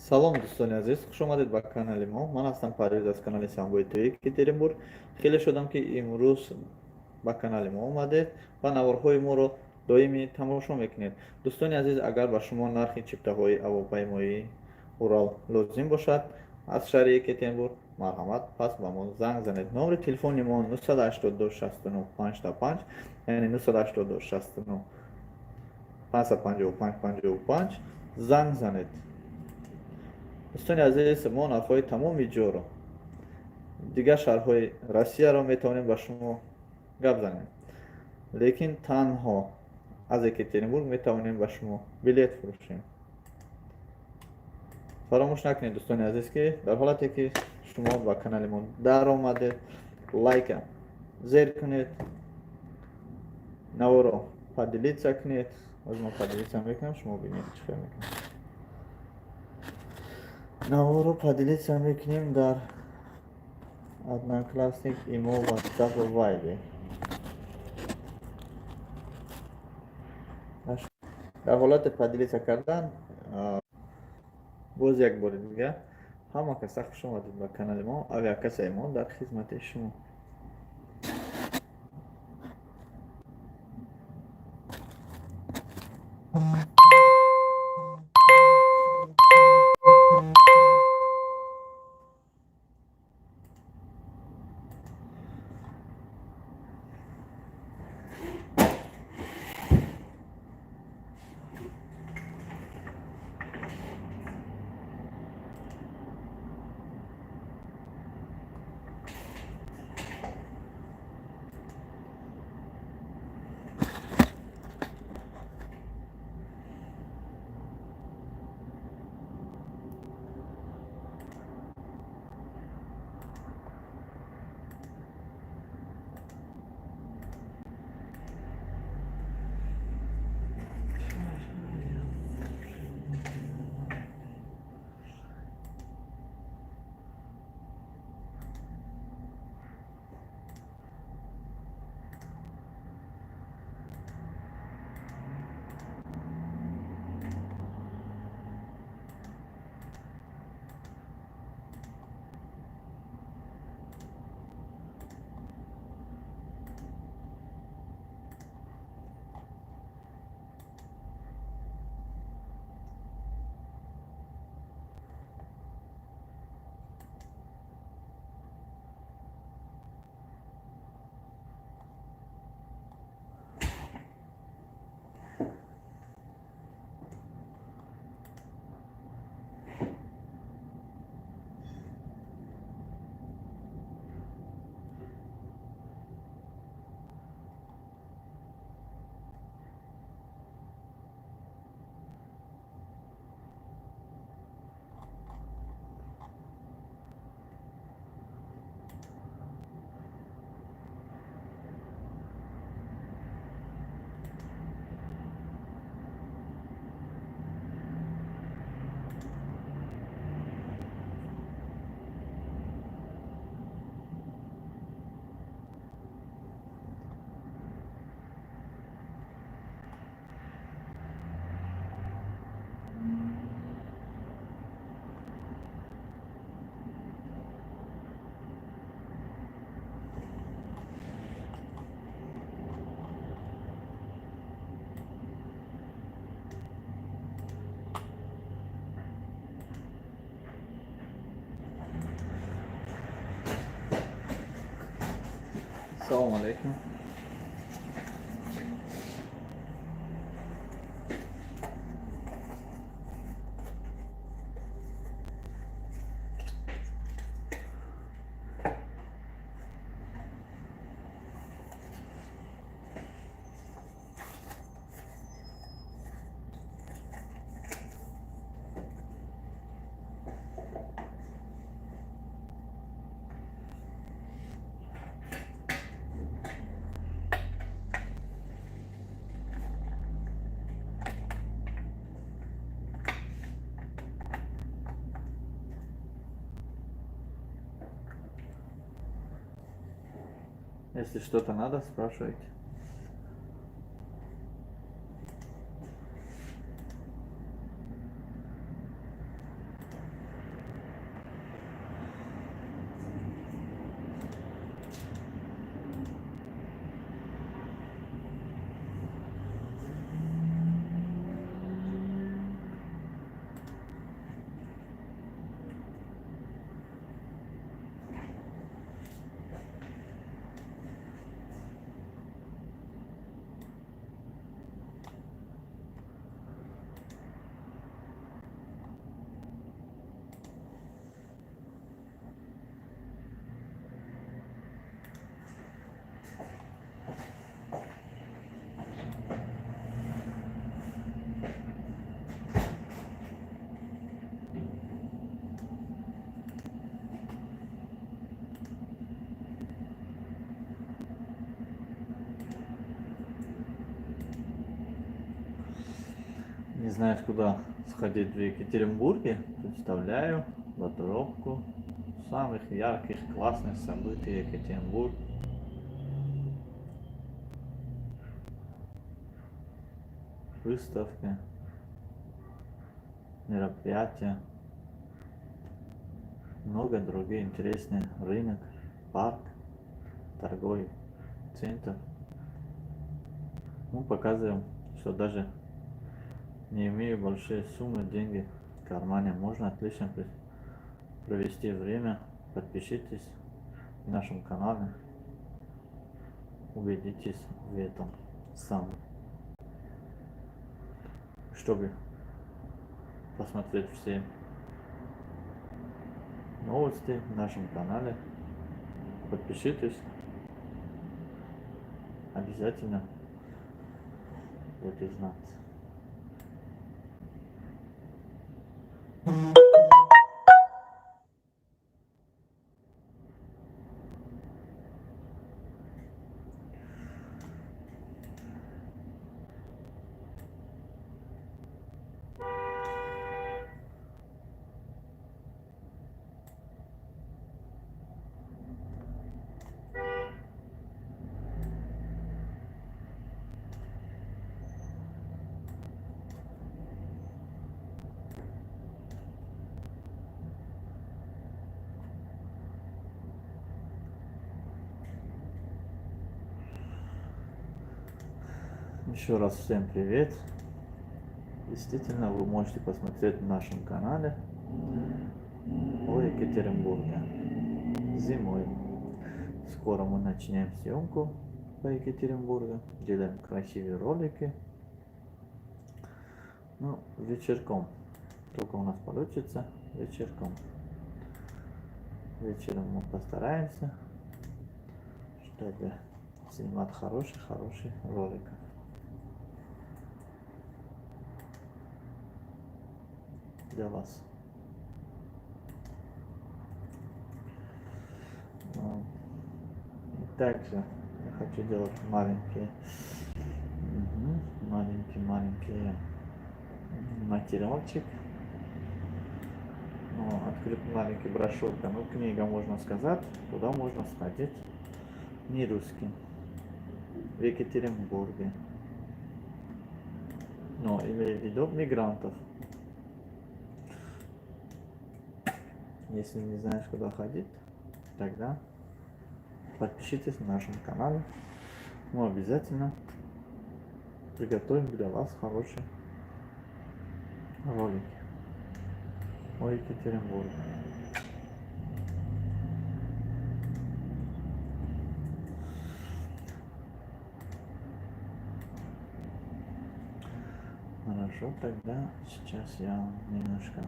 Салом, дӯстони азиз, хуш омадед ба канали мо. Ман ҳастам Парвиз аз канали Самбои ТВ Екатеринбург. Хеле шудам ки имрӯз ба канали мо омадед ва наворҳои моро доимӣ тамошо мекунед. Дӯстони азиз, агар ба шумо нархи чиптаҳои ҳавопаймоии Урал лозим бошад аз шаҳри Екатеринбург, марҳамат, пас ба мо занг занед. Номери телефони мо 082 69 5 яъне 082 69 555 занг занед. дӯстони азиз, мо нархҳои тамоми ҷоро дигар шаҳрҳои Россияро метавонем ба шумо гап занем, лекин танҳо аз Екатеринбург метавонем ба шумо билет фурӯшем. фаромӯш накунед дӯстони азиз ки дар ҳолате ки шумо ба канали мо даромадед, лайка зер кунед, наворо поделиться кунед. аз мо поделиться мекунам, шумо бинед чӣ кар мекунем. наворо поделиться мекунем дар одноклассник, имо, ватсап ва вайбер. дар ҳолати поделиться кардан боз як бори дига ҳама каса хуш омадед ба канали мо. Авиакассаи мо дар хизмати шумо. Assalomu alaykum. Если что-то надо, спрашивайте. знаешь, куда сходить в Екатеринбурге? Представляю подробку самых ярких, классных событий Екатеринбург. Выставки, мероприятия, много других интересных. Рынок, парк, торговый центр. Мы показываем, что даже не имея большие суммы деньги в кармане, можно отлично провести время. Подпишитесь на нашем канале, убедитесь в этом сами, чтобы посмотреть все новости в нашем канале. Подпишитесь, обязательно будете знать. Еще раз всем привет. Действительно, вы можете посмотреть на нашем канале о Екатеринбурге зимой. Скоро мы начнем съемку по Екатеринбургу, делаем красивые ролики. Ну, вечерком, только у нас получится вечерком. Вечером мы постараемся, чтобы снимать хороший ролик. Для вас. И также я хочу делать маленькие материалчик. Открыт маленький брошюрка, ну книга, можно сказать, куда можно сходить не русским в Екатеринбурге. Но имею в виду мигрантов. Если не знаешь, куда ходить, тогда подпишитесь на нашем канале. Мы обязательно приготовим для вас хороший ролик о Екатеринбурге. Хорошо, тогда сейчас я немножко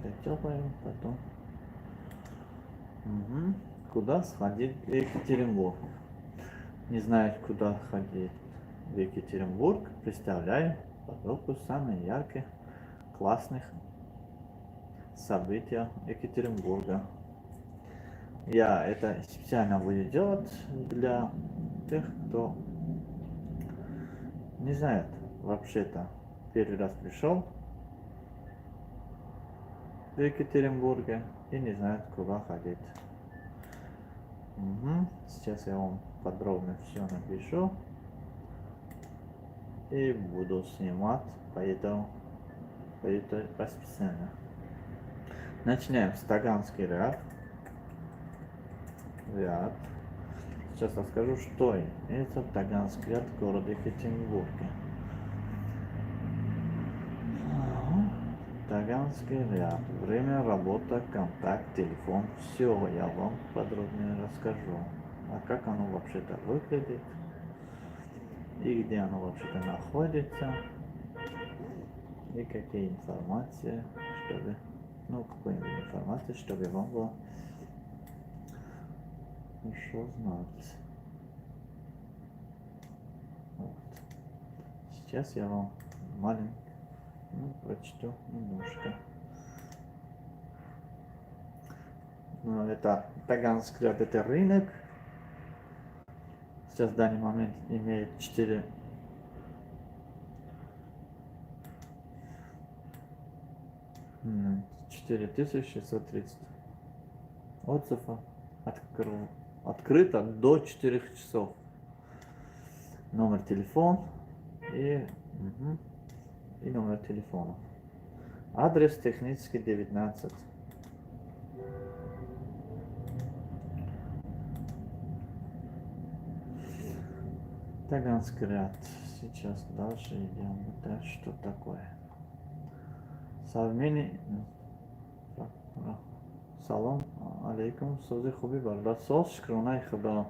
дотёпаю, потом. Куда сходить в Екатеринбург? Не знаешь, куда ходить в Екатеринбург? Представляю подробку самых ярких, классных событий Екатеринбурга. Я это специально буду делать для тех, кто не знает вообще-то, первый раз пришел в Екатеринбурге и не знает, куда ходить. Сейчас я вам подробно все напишу и буду снимать поэтому постепенно. Начнем с Таганский ряд. Сейчас расскажу, что это Таганский ряд в городе Екатеринбурге. Таганский ряд. Время, работа, контакт, телефон. Все я вам подробнее расскажу. А как оно вообще-то выглядит. И где оно вообще-то находится. И какие информации, чтобы... какую-нибудь информацию, чтобы вам было хорошо знать. Вот. Сейчас я вам маленько прочту немножко. Это Таганский ряд, это рынок. Сейчас в данный момент имеет 4 4630 отзывов. Открыто до 4 часов. Номер телефона и, и номер телефона. Адрес Технический 19. Таганский ряд. Сейчас дальше идем. Это что такое? Современный салон алейкум. Созы хуби барда. Сос шкрунай худа.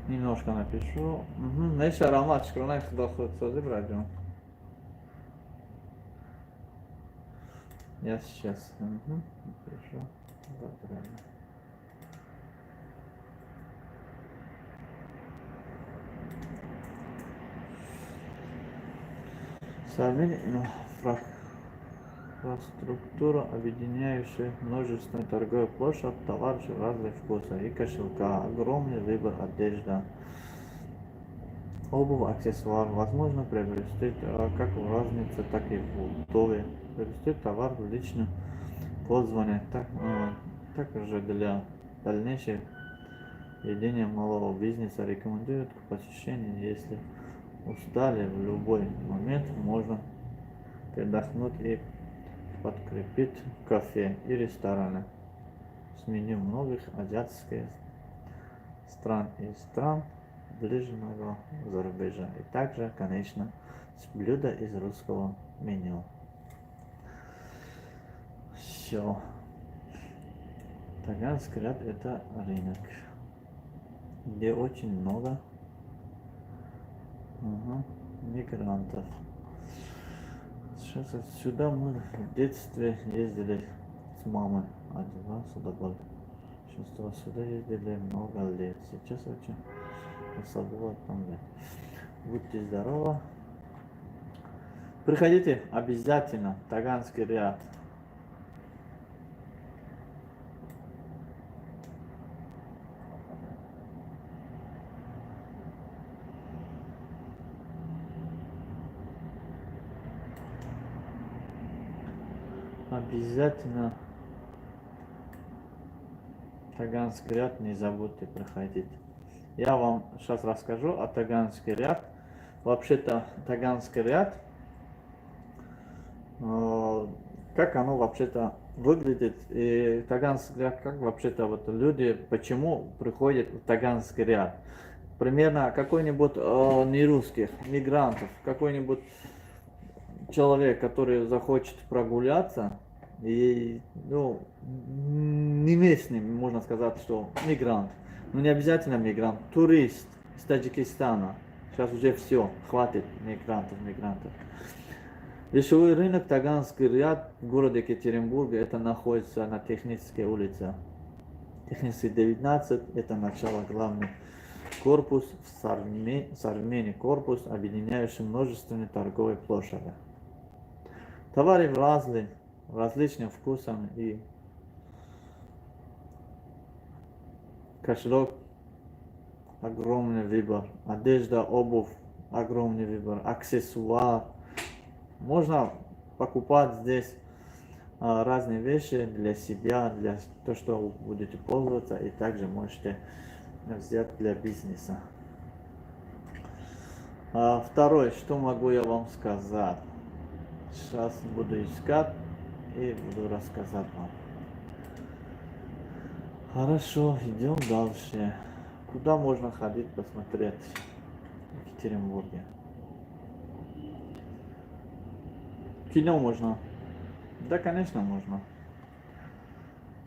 Немножко напишу. Нейша аромат шкрунай худа созы брадио. Я сейчас напишу. Современный инфраструктура, объединяющая множественную торговую площадь, товаров разных вкусов и кошелька, огромный выбор одежды, обувь, аксессуар, возможно приобрести как в рознице, так и в оптове, приобрести товар в личном пользовании, также для дальнейшего ведения малого бизнеса рекомендуют к посещению, если устали в любой момент, можно передохнуть и подкрепить кафе и рестораны с меню многих азиатских стран и стран ближнего зарубежа. И также, конечно, с блюда из русского меню. Все. Таганский ряд — это рынок, где очень много мигрантов. Сейчас отсюда мы в детстве ездили с мамой. Один раз сюда был. Сейчас сюда ездили много лет. Сейчас очень особо там лет. Будьте здоровы. Приходите обязательно. Таганский ряд. Обязательно Таганский ряд не забудьте проходить. Я вам сейчас расскажу о Таганский ряд. Вообще-то Таганский ряд, как оно вообще-то выглядит, и Таганский ряд, как вообще-то вот люди, почему приходят в Таганский ряд. Примерно какой-нибудь нерусских мигрантов, какой-нибудь человек, который захочет прогуляться, и, не местный, можно сказать, что мигрант, но не обязательно мигрант, турист из Таджикистана. Сейчас уже все, хватит мигрантов. Вещевой рынок Таганский ряд в городе Екатеринбурге, это находится на Технической улице. Технический 19, это начало главный корпус, современный корпус, объединяющий множественные торговые площади. Товары различным вкусом и кошелек, огромный выбор, одежда, обувь, огромный выбор, аксессуар. Можно покупать здесь разные вещи для себя, для того, что вы будете пользоваться, и также можете взять для бизнеса. Второе, что могу я вам сказать? Сейчас буду искать и буду рассказать вам. Хорошо, идем дальше. Куда можно ходить посмотреть в Екатеринбурге? Кино можно? Да, конечно, можно.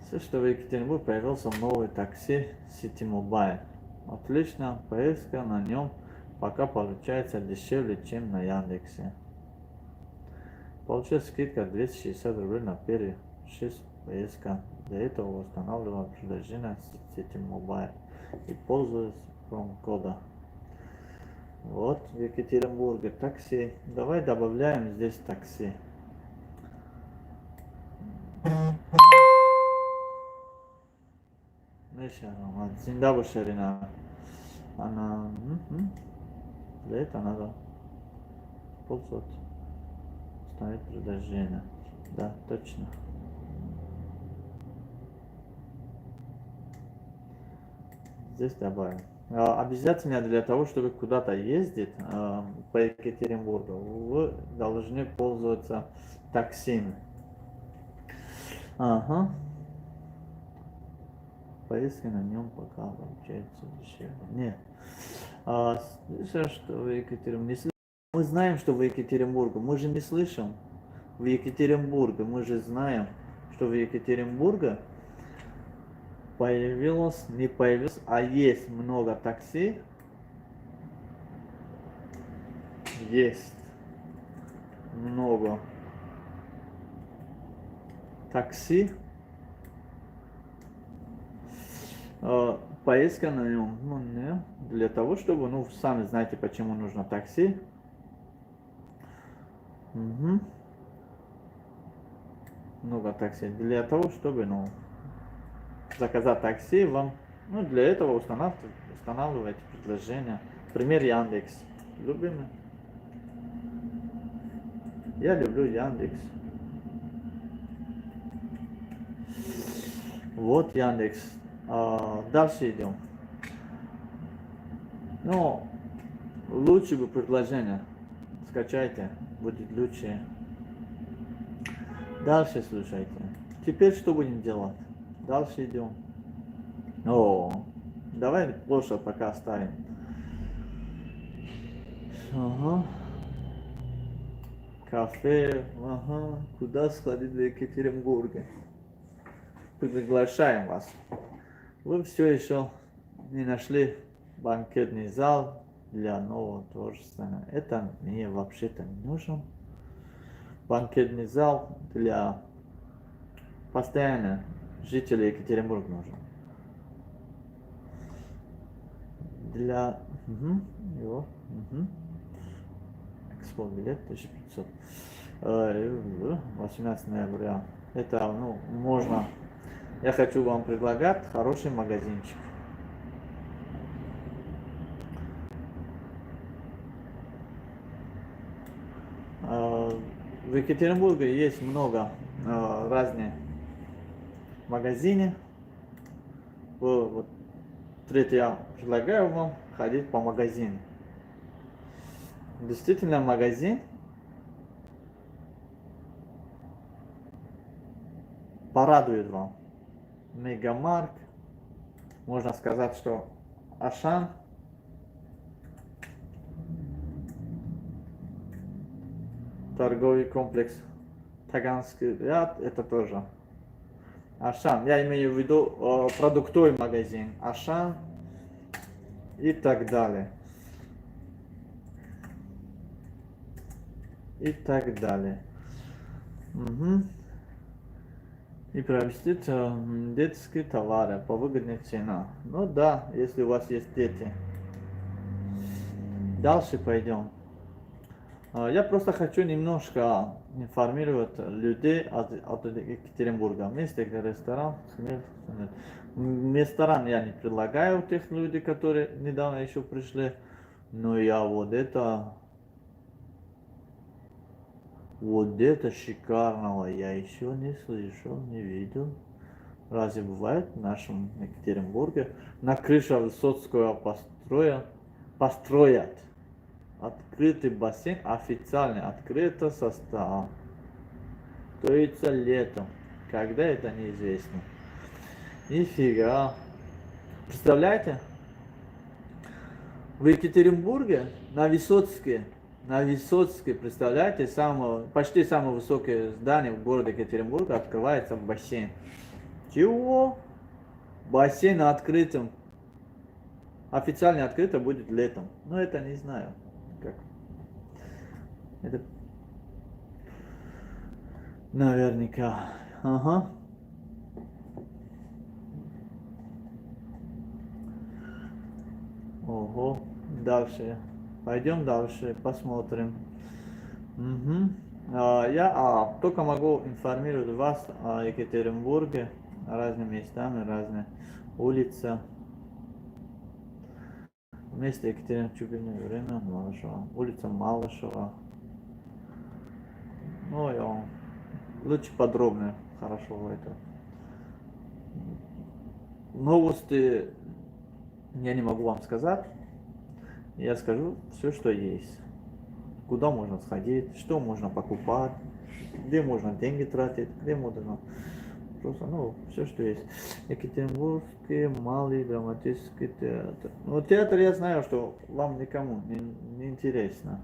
Все, что в Екатеринбурге появился новый такси City Mobile. Отлично, поездка на нем пока получается дешевле, чем на Яндексе. Получается скидка 260 рублей на первые 6 поездка. Для этого устанавливаю приложение City Mobile и пользуюсь промокодом. Вот в Екатеринбурге такси. Давай добавляем здесь такси. Zimbabwe Sharina. Она... Для этого надо пользоваться. Ставить предложение. Да, точно. Здесь добавим. Обязательно для того, чтобы куда-то ездить по Екатеринбургу, вы должны пользоваться таксими. Ага. Поездка на нем пока получается дешевле. Нет. Слышал, что в Екатеринбурге. Мы знаем, что в Екатеринбурге. Мы же не слышим. В Екатеринбурге. Мы же знаем, что в Екатеринбурге появилось, не появилось, а есть много такси. Есть много такси. Поездка на нем, ну, не, для того, чтобы, ну, сами знаете, почему нужно такси. Угу. Много такси. Для того, чтобы, ну, заказать такси, вам, ну, для этого устанавливайте предложение. Например, Яндекс. Любимый. Я люблю Яндекс. Вот Яндекс. Дальше идем. Ну, лучше бы предложение. Скачайте, будет лучше. Дальше слушайте. Теперь что будем делать? Дальше идем. Давай площадь пока оставим. Ага. Кафе. Ага. Куда сходить в Екатеринбурге? Приглашаем вас. Вы все еще не нашли банкетный зал для нового творчества. Это мне вообще-то не нужен. Банкетный зал для постоянно жителей Екатеринбурга нужен. Для... его. Экспо билет 1500. 18 ноября. Это, ну, можно... Я хочу вам предлагать хороший магазинчик. В Екатеринбурге есть много разных магазинов. Вот, я предлагаю вам ходить по магазину. Действительно, магазин порадует вам. Мегамарк, можно сказать, что Ашан, торговый комплекс Таганский ряд, это тоже Ашан. Я имею в виду продуктовый магазин Ашан и так далее. И так далее. И приобрести детские товары по выгодной цене. Ну да, если у вас есть дети. Дальше пойдем. Я просто хочу немножко информировать людей от Екатеринбурга. Есть ресторан. Ресторан я не предлагаю тех людей, которые недавно еще пришли. Но я вот это шикарного я еще не слышал, не видел. Разве бывает в нашем Екатеринбурге? На крыше Высоцкого построят открытый бассейн, официально открытый состав. То есть летом. Когда это неизвестно. Нифига. Представляете? В Екатеринбурге на Высоцке, представляете, почти самое высокое здание в городе Екатеринбурга открывается бассейн. Чего? Бассейн на открытом. Официально открыто будет летом. Но это не знаю. Как? Это наверняка. Ага. Ого. Дальше. Пойдем дальше, посмотрим. Я только могу информировать вас о Екатеринбурге, разными местами, разные улицы. Место Екатерино-Чубиное, время Малышева, улица Малышева. Ну, я вам лучше подробно, хорошо это. Новости я не могу вам сказать. Я скажу все, что есть. Куда можно сходить, что можно покупать, где можно деньги тратить, где можно просто, ну, все, что есть. Екатеринбургский малый драматический театр. Ну, театр я знаю, что вам никому не интересно.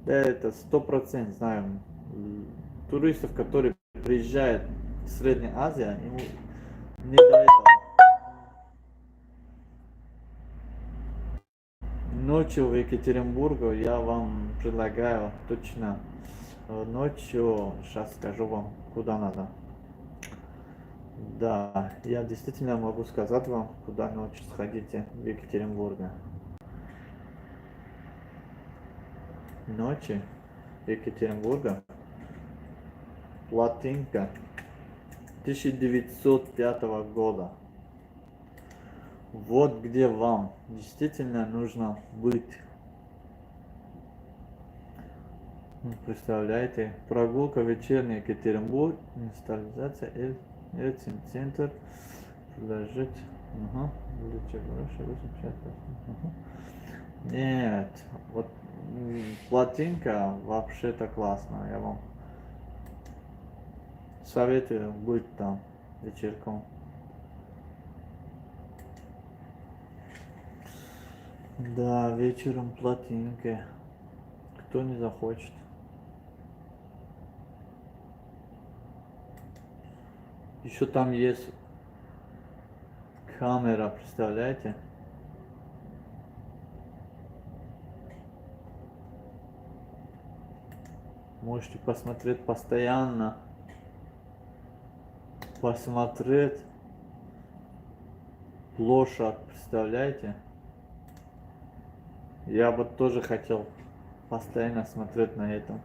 Да, это 100% знаю. Туристов, которые приезжают в Среднюю Азию, ему не до этого. Ночью в Екатеринбурге я вам предлагаю точно. Ночью, сейчас скажу вам, куда надо. Да, я действительно могу сказать вам, куда ночью сходите в Екатеринбурге. Ночи в Екатеринбурге. Плотинка 1905 года. Вот где вам действительно нужно быть. Представляете, прогулка вечерний Екатеринбург, инсталляция Эльцин-центр, предложить. Ага. Нет, вот плотинка вообще-то классная, я вам советую быть там вечерком. Да, вечером плотинка. Кто не захочет. Еще там есть камера, представляете? Можете посмотреть постоянно. Посмотреть площадь, представляете? Я бы тоже хотел постоянно смотреть на это.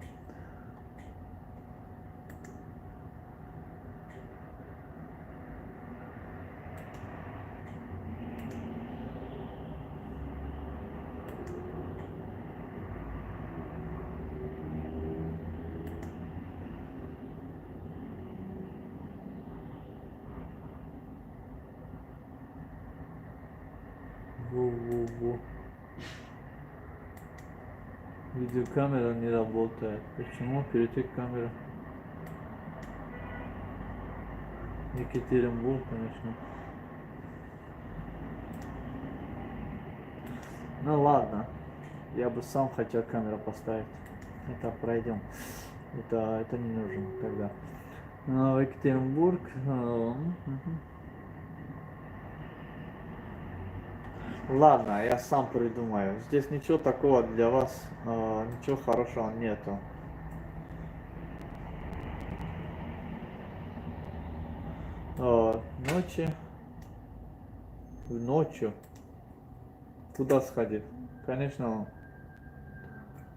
Во-во-во. Видеокамера не работает. Почему? Перейти к камере. Екатеринбург, конечно. Ну ладно. Я бы сам хотел камеру поставить. Это пройдем. Это не нужно тогда. Екатеринбург. Ладно, я сам придумаю. Здесь ничего такого для вас, ничего хорошего нету. Ночи. Ночью. Куда сходить? Конечно,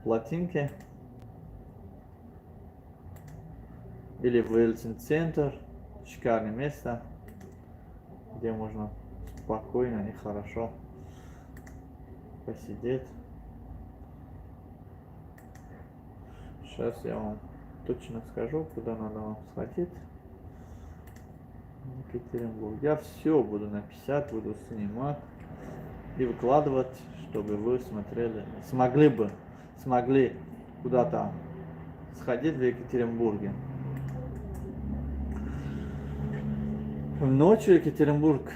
в Латинке. Или в Ельцин-центр. Шикарное место, где можно спокойно и хорошо посидеть. Сейчас я вам точно скажу, куда надо вам сходить. Екатеринбург. Я все буду написать, буду снимать и выкладывать, чтобы вы смотрели, смогли куда-то сходить в Екатеринбурге. Ночью Екатеринбург.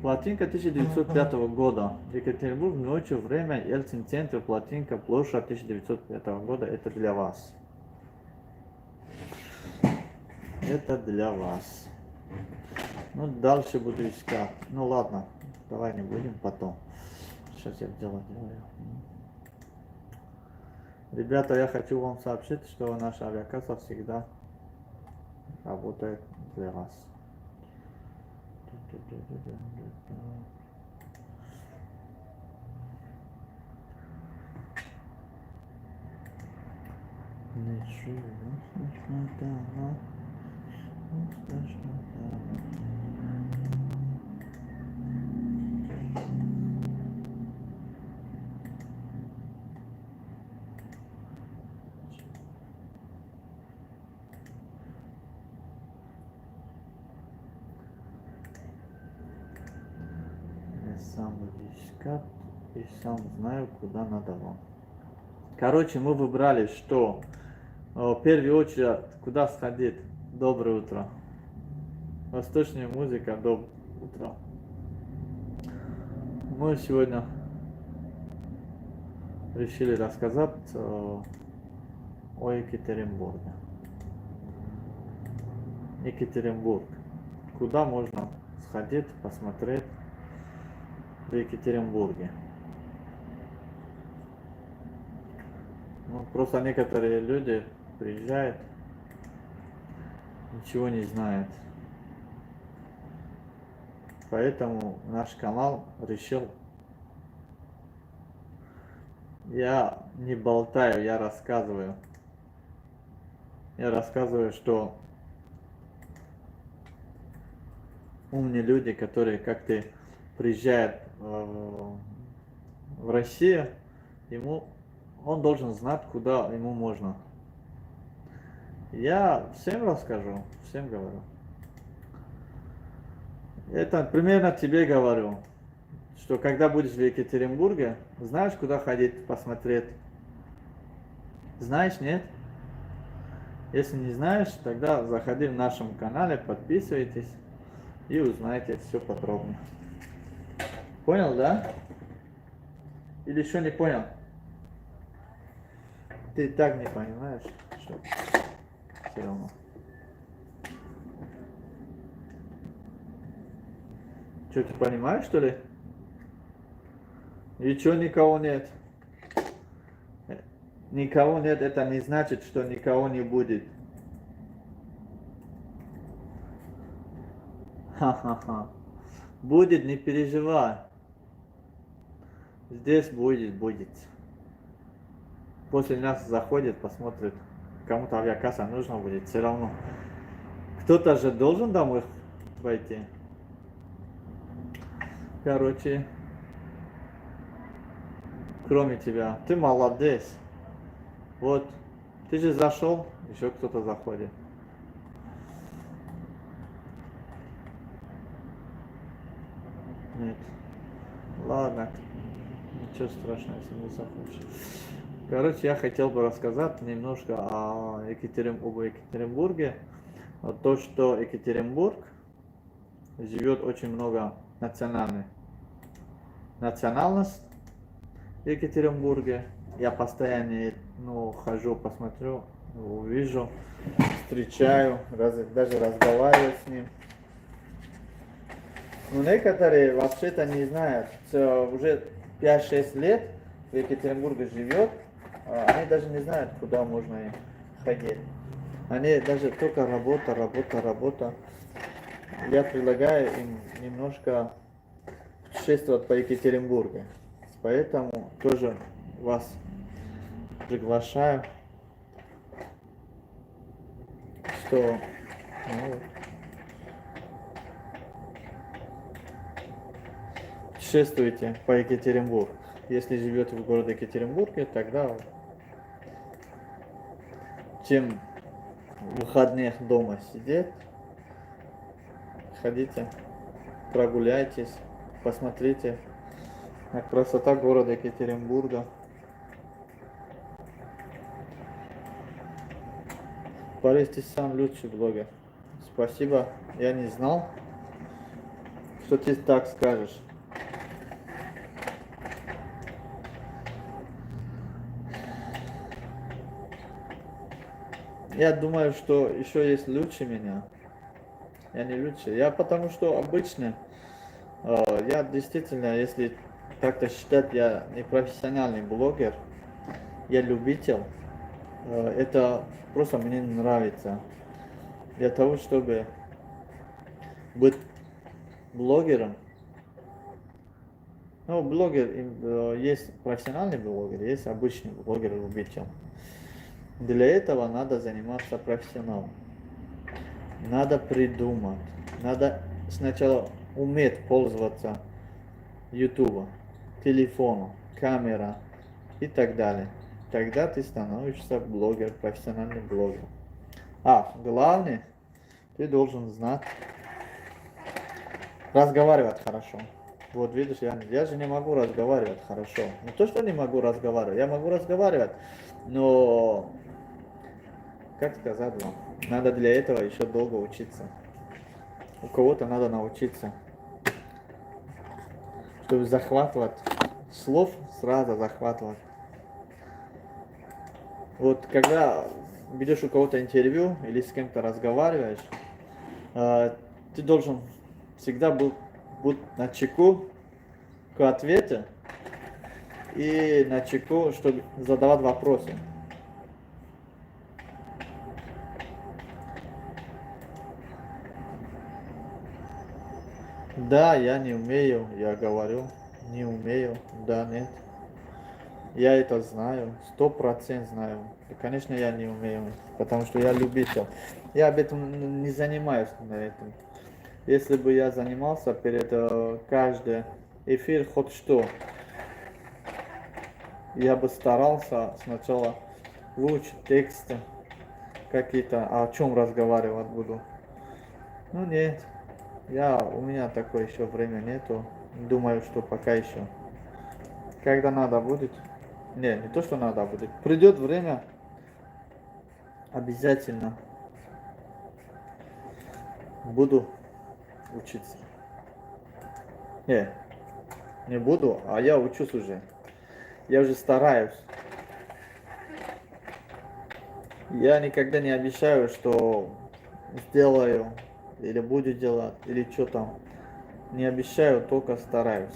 Плотинка 1905 года. Екатеринбург ночью, время, Ельцин-центр, плотинка, площадь 1905 года. Это для вас. Это для вас. Ну, дальше буду искать. Ну, ладно. Давай не будем потом. Сейчас я делаю. Ребята, я хочу вам сообщить, что наша авиакасса всегда работает для вас. искать и сам знаю, куда надо вам. Короче, мы выбрали, что в первую очередь, куда сходить. Доброе утро. Восточная музыка, доброе утро. Мы сегодня решили рассказать о Екатеринбурге. Екатеринбург. Куда можно сходить, посмотреть в Екатеринбурге? Ну, просто некоторые люди приезжают, ничего не знают. Поэтому наш канал решил, я не болтаю, я рассказываю. Я рассказываю, что умные люди, которые как-то приезжают в Россию, он должен знать, куда ему можно. Я всем расскажу, всем говорю. Это примерно тебе говорю, что когда будешь в Екатеринбурге, знаешь, куда ходить посмотреть? Знаешь, нет? Если не знаешь, тогда заходи в нашем канале, подписывайтесь и узнайте все подробно. Понял, да? Или еще не понял? Ты так не понимаешь, что все равно. Что, ты понимаешь, что ли? И что, никого нет? Никого нет, это не значит, что никого не будет. Ха-ха-ха. Будет, не переживай. Здесь будет. После нас заходит, посмотрит. Кому-то авиакасса нужно будет, все равно. Кто-то же должен домой войти. Короче, кроме тебя, ты молодец. Вот, ты же зашел, еще кто-то заходит. Нет. Ладно, ничего страшного, если не захочешь. Короче, я хотел бы рассказать немножко об Екатеринбурге. То, что Екатеринбург живет очень много национальность в Екатеринбурге. Я постоянно хожу, посмотрю, увижу, встречаю, даже разговариваю с ним. Но некоторые вообще-то не знают, что уже 5-6 лет в Екатеринбурге живет, они даже не знают, куда можно им ходить. Они даже только работа. Я предлагаю им немножко путешествовать по Екатеринбургу. Поэтому тоже вас приглашаю, что путешествуйте по Екатеринбургу. Если живете в городе Екатеринбурге, тогда чем в выходных дома сидеть, ходите, прогуляйтесь, посмотрите на красоту города Екатеринбурга. Борис, ты сам лучший блогер. Спасибо, я не знал, что ты так скажешь. Я думаю, что еще есть лучше меня. Я не лучше. Я потому что обычно, я действительно, если так-то считать, я не профессиональный блогер, я любитель. Это просто мне нравится. Для того, чтобы быть блогером, блогер, есть профессиональный блогер, есть обычный блогер-любитель. Для этого надо заниматься профессионалом. Надо придумать. Надо сначала уметь пользоваться YouTube, телефоном, камера и так далее. Тогда ты становишься блогер, профессиональный блогер. Главное, ты должен знать разговаривать хорошо. Вот видишь, я же не могу разговаривать хорошо. Не то, что не могу разговаривать, я могу разговаривать, но, как сказать вам, надо для этого еще долго учиться. У кого-то надо научиться, чтобы захватывать слов, сразу захватывать. Вот когда ведешь у кого-то интервью или с кем-то разговариваешь, ты должен всегда быть на чеку к ответу и на чеку, чтобы задавать вопросы. Да, я не умею, я говорю, не умею, да, нет. Я это знаю, 100% знаю. И, конечно, я не умею, потому что я любитель. Я об этом не занимаюсь на этом. Если бы я занимался перед каждый эфир хоть что, я бы старался сначала выучить тексты какие-то, о чем разговаривать буду. Ну нет, у меня такое еще время нету. Думаю, что пока еще. Когда надо будет, не то, что надо будет. Придет время, обязательно буду учиться. Не, не буду, а я учусь уже. Я уже стараюсь. Я никогда не обещаю, что сделаю, или буду делать, или что там. Не обещаю, только стараюсь.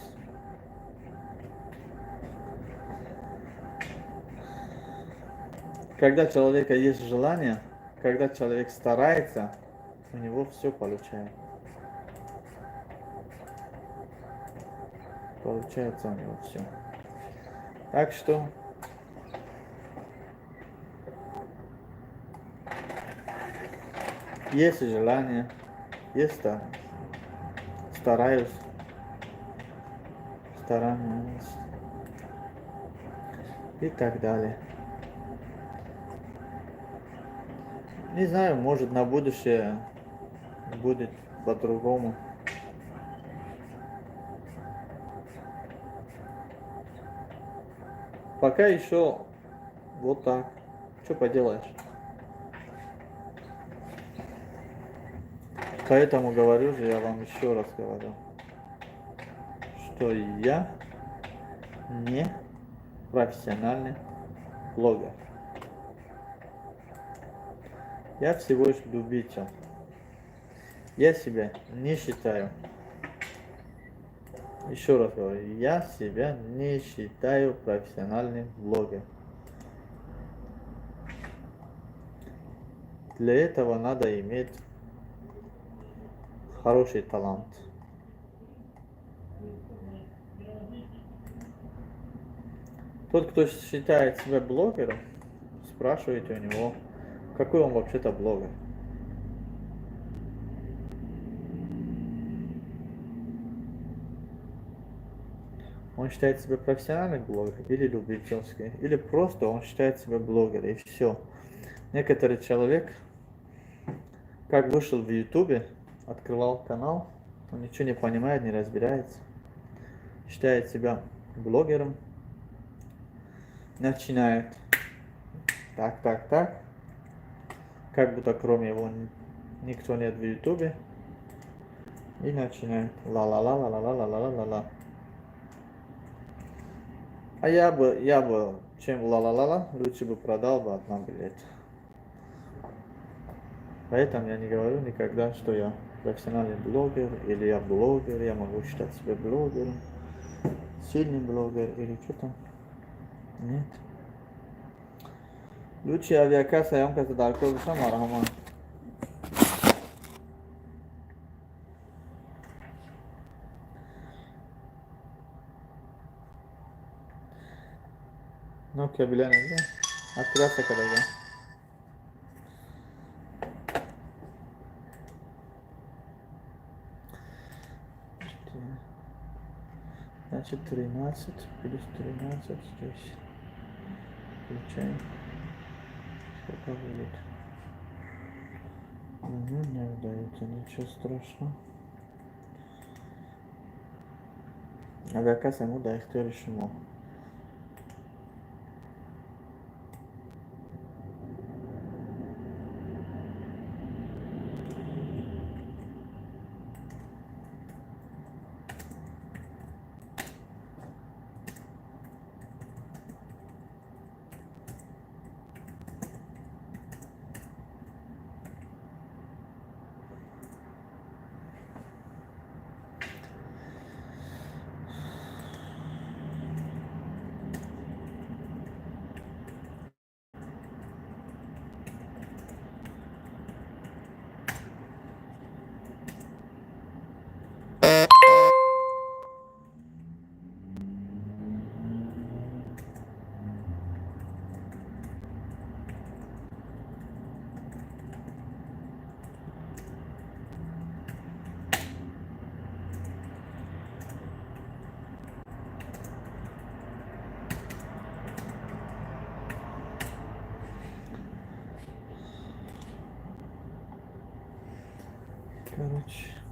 Когда у человека есть желание, когда человек старается, у него все получается. Получается у него все. Так что есть желание, есть стараюсь, стараюсь и так далее. Не знаю, может на будущее будет по-другому. Пока еще вот так. Что поделаешь? Поэтому говорю же, я вам еще раз говорю, что я не профессиональный блогер. Я всего лишь любитель. Я себя не считаю. Еще раз говорю, я себя не считаю профессиональным блогером. Для этого надо иметь хороший талант. Тот, кто считает себя блогером, спрашивайте у него, какой он вообще-то блогер. Он считает себя профессиональным блогером или любительским, или просто он считает себя блогером, и все. Некоторый человек, как вышел в Ютубе, открывал канал, он ничего не понимает, не разбирается, считает себя блогером, начинает так, как будто кроме его никто нет в Ютубе, и начинает ла-ла-ла-ла-ла-ла-ла-ла-ла-ла. А я бы, чем ла-ла-ла-ла, лучше бы продал бы одна билет. Поэтому я не говорю никогда, что я профессиональный блогер, или я блогер, я могу считать себя блогером, сильный блогер, или что там. Нет. Лучше авиакасса, я вам как-то далеко вышел, мархама. Ну, кабеля не открылся когда-то. Значит, 13 плюс 13 здесь. Включаем. Сколько будет? Угу, не удается, ничего страшного. Авиакасса, да, ихтиёри шумо. Короче.